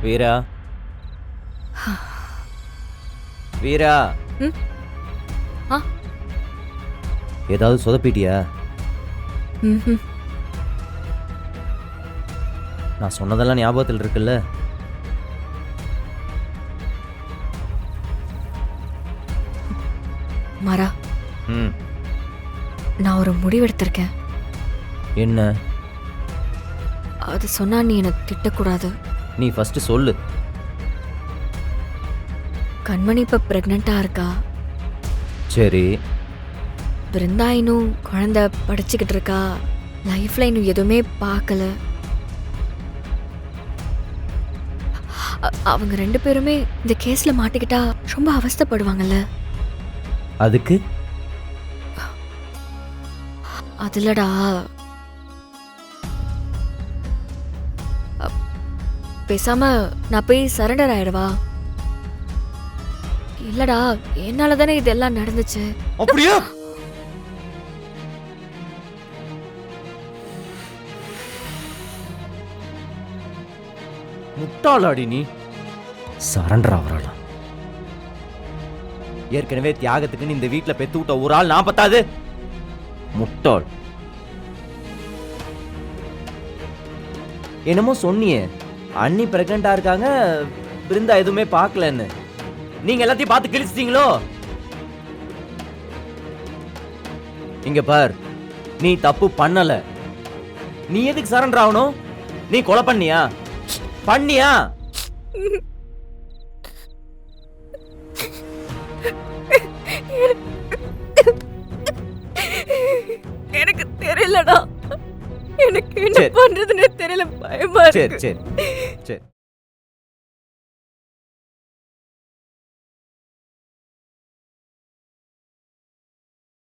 வீரா வீரா ம்? ஆ? ஏதாவது சொதப்பிட்டியா? ம்ஹும். நான் சொன்னதெல்லாம் ஞாபகத்தில் இருக்குல்ல? மாறா, ம். நான் ஒரு முடிவெடுத்திருக்கேன். என்ன? அது சொன்னா நீ என்னை திட்டக்கூடாது. நீ ஃபர்ஸ்ட் சொல்லு. கண்மணி இப்ப பிரெக்னெண்டா இருக்கா. சரி. பிருந்தா இன்னும் குழந்தை படிச்சுக்கிட்டு இருக்கா. லைஃப்ல இன்னும் எதுவுமே பார்க்கல. அவங்க ரெண்டு பேருமே இந்த கேஸ்ல மாட்டிக்கிட்டா ரொம்ப அவஸ்தைப்படுவாங்கல்ல. அதுக்கு அதுலடா, பேசாம நான் போய் சரண்டர் ஆயிடவா? இல்லடா, என்னால தானே இதெல்லாம் நடந்துச்சு. அப்படியே முட்டாளாடி நீ. சரண்டர் ஆவறாளா? ஏற்கனவே தியாகத்துக்குன்னு இந்த வீட்டுல பெத்து விட்ட ஒரு ஆள் நான் பத்தாது. முட்டாள். என்னமோ சொன்னியே, அண்ணி பிரெக்னண்டா இருக்காங்க, பிருந்தா எதுவுமே பார்க்கலன்னு. நீங்க எல்லாத்தையும் பார்த்து கிழிச்சிட்டீங்களோ? இங்க பார், நீ தப்பு பண்ணல. நீ எதுக்கு சரண்டர் ஆகணும்? நீ கொலை பண்ணியா? பண்ணியா? எனக்கு தெரியலடா. எனக்கு என்ன சரி. பண்றதுன்னு தெரியல. பயமா சரி இருக்கு. சரி